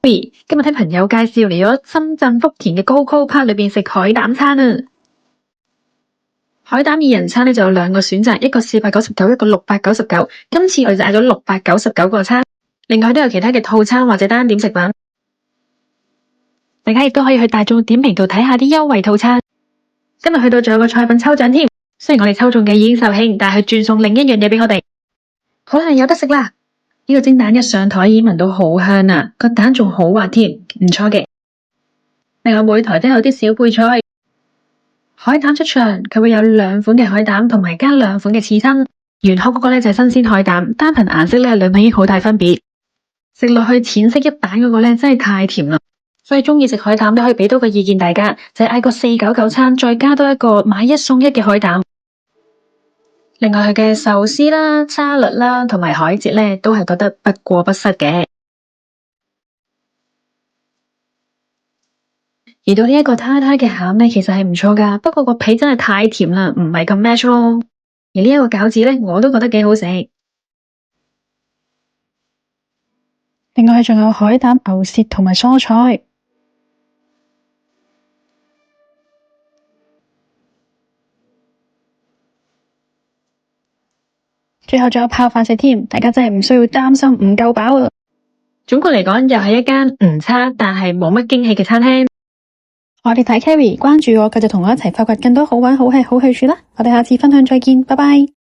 今日聽朋友介紹嚟咗深圳福田嘅 Coco Park 裏邊食海膽餐啊！海膽二人餐咧就有兩個選擇，一個499，一個699。今次我哋就嗌咗699個餐，另外都有其他嘅套餐或者單點食品。大家亦都可以去大眾點評度睇下啲優惠套餐。今日去到仲有個菜品抽獎添，雖然我哋抽中嘅已經售罄，但係佢轉送另一樣嘢俾我哋，好啦，有得食啦！呢個蒸蛋一上台已經聞到好香啊，個蛋仲好滑添，唔錯嘅。另外每台都有啲小配菜，海膽出場，佢會有兩款嘅海膽同埋加兩款嘅刺身。原殼嗰個咧就係新鮮海膽，單憑顏色咧兩款已經好大分別。食落去淺色一蛋嗰個咧真係太甜啦，所以中意食海膽都可以俾多個意見大家，就係嗌個499餐，再加多一個買一送一嘅海膽。另外佢嘅壽司啦、沙律啦同埋海蜇咧都係覺得不過不失嘅。而到呢一個胎胎嘅餡咧，其實係唔錯噶，不過個皮真係太甜啦，唔係咁 match 咯。而呢一個餃子咧，我都覺得幾好食。另外仲有海膽、牛舌同埋蔬菜。最後仲有泡飯食添，大家真係唔需要擔心唔夠飽啊！總括嚟講，又係一間唔差但係冇乜驚喜嘅餐廳。我哋睇 Carrie，關注我，繼續同我一齊發掘更多好玩、好吃、好去處啦！我哋下次分享再見，拜拜。